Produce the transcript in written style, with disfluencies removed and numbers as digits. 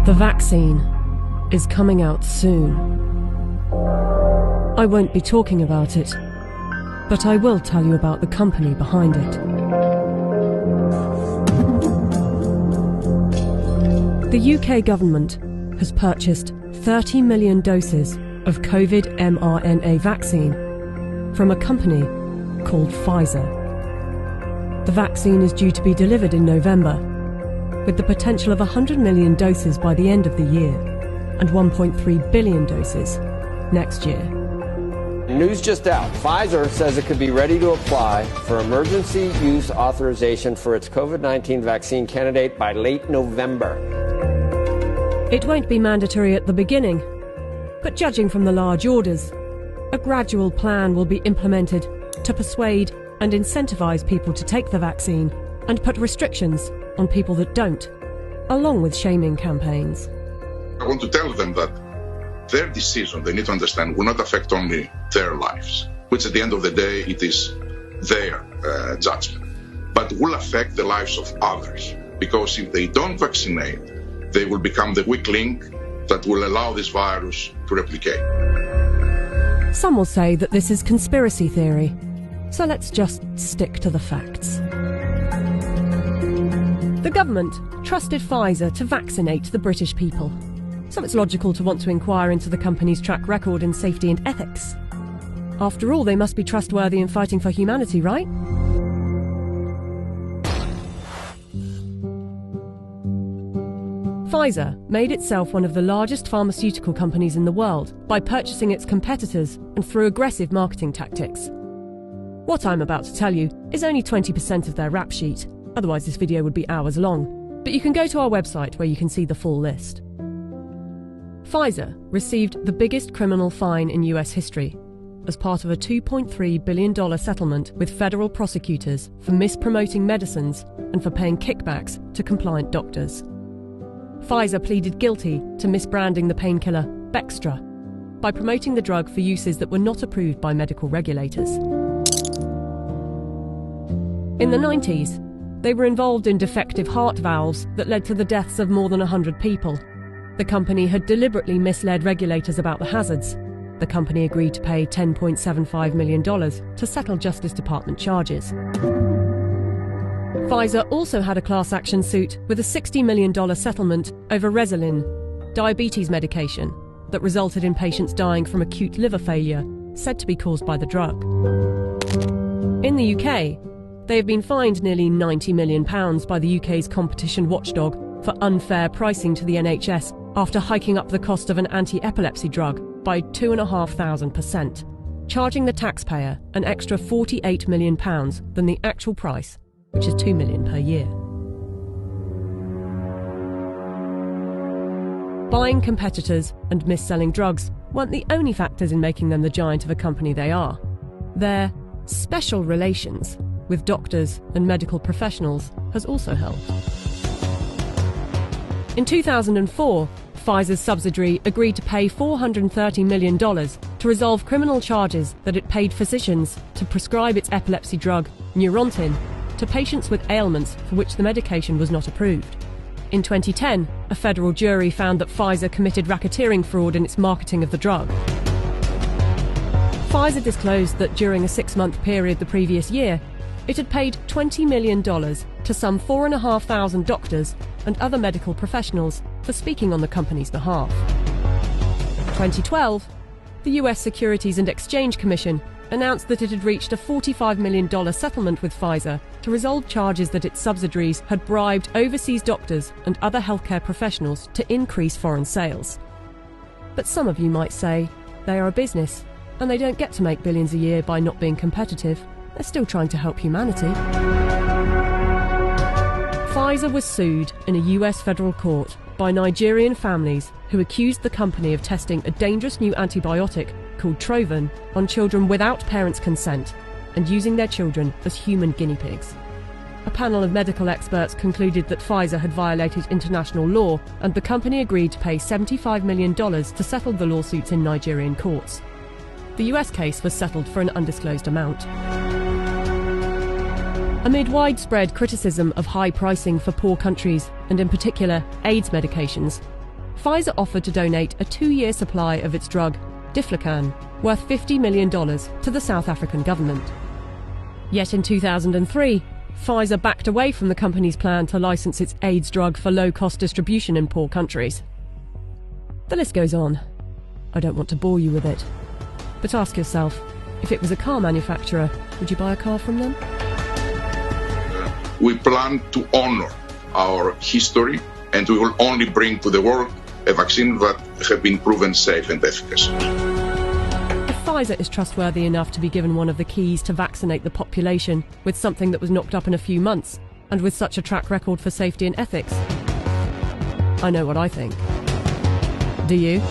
The vaccine is coming out soon. I won't be talking about it, but I will tell you about the company behind it. The UK government has purchased 30 million doses of COVID mRNA vaccine from a company called Pfizer. The vaccine is due to be delivered in November, with the potential of 100 million doses by the end of the year and 1.3 billion doses next year. News just out. Pfizer says it could be ready to apply for emergency use authorization for its COVID-19 vaccine candidate by late November. It won't be mandatory at the beginning, but judging from the large orders, a gradual plan will be implemented to persuade and incentivize people to take the vaccine and put restrictions on people that don't, along with shaming campaigns. I want to tell them that their decision, they need to understand, will not affect only their lives, which at the end of the day, it is their judgment, but will affect the lives of others. Because if they don't vaccinate, they will become the weak link that will allow this virus to replicate. Some will say that this is conspiracy theory, so let's just stick to the facts. The government trusted Pfizer to vaccinate the British people, so it's logical to want to inquire into the company's track record in safety and ethics. After all, they must be trustworthy in fighting for humanity, right? Pfizer made itself one of the largest pharmaceutical companies in the world by purchasing its competitors and through aggressive marketing tactics. What I'm about to tell you is only 20% of their rap sheet. Otherwise this video would be hours long, but you can go to our website where you can see the full list. Pfizer received the biggest criminal fine in US history as part of a $2.3 billion settlement with federal prosecutors for mispromoting medicines and for paying kickbacks to compliant doctors. Pfizer pleaded guilty to misbranding the painkiller Bextra by promoting the drug for uses that were not approved by medical regulators. In the 90s, they were involved in defective heart valves that led to the deaths of more than 100 people. The company had deliberately misled regulators about the hazards. The company agreed to pay $10.75 million to settle Justice Department charges. Pfizer also had a class action suit with a $60 million settlement over Resolin, diabetes medication, that resulted in patients dying from acute liver failure, said to be caused by the drug. In the UK, they have been fined nearly £90 million by the UK's competition watchdog for unfair pricing to the NHS after hiking up the cost of an anti-epilepsy drug by 2,500%, charging the taxpayer an extra £48 million than the actual price, which is $2 million per year. Buying competitors and mis-selling drugs weren't the only factors in making them the giant of a company they are. Their special relations with doctors and medical professionals has also helped. In 2004, Pfizer's subsidiary agreed to pay $430 million to resolve criminal charges that it paid physicians to prescribe its epilepsy drug, Neurontin, to patients with ailments for which the medication was not approved. In 2010, a federal jury found that Pfizer committed racketeering fraud in its marketing of the drug. Pfizer disclosed that during a 6-month period the previous year, it had paid $20 million to some 4,500 doctors and other medical professionals for speaking on the company's behalf. In 2012, the US Securities and Exchange Commission announced that it had reached a $45 million settlement with Pfizer to resolve charges that its subsidiaries had bribed overseas doctors and other healthcare professionals to increase foreign sales. But some of you might say they are a business and they don't get to make billions a year by not being competitive. They're still trying to help humanity. Pfizer was sued in a US federal court by Nigerian families who accused the company of testing a dangerous new antibiotic called Trovan on children without parents' consent and using their children as human guinea pigs. A panel of medical experts concluded that Pfizer had violated international law, and the company agreed to pay $75 million to settle the lawsuits in Nigerian courts. The US case was settled for an undisclosed amount. Amid widespread criticism of high pricing for poor countries, and in particular AIDS medications, Pfizer offered to donate a 2-year supply of its drug, Diflucan, worth $50 million to the South African government. Yet in 2003, Pfizer backed away from the company's plan to license its AIDS drug for low-cost distribution in poor countries. The list goes on. I don't want to bore you with it. But ask yourself, if it was a car manufacturer, would you buy a car from them? We plan to honor our history, and we will only bring to the world a vaccine that has been proven safe and efficacious. If Pfizer is trustworthy enough to be given one of the keys to vaccinate the population with something that was knocked up in a few months, and with such a track record for safety and ethics, I know what I think. Do you?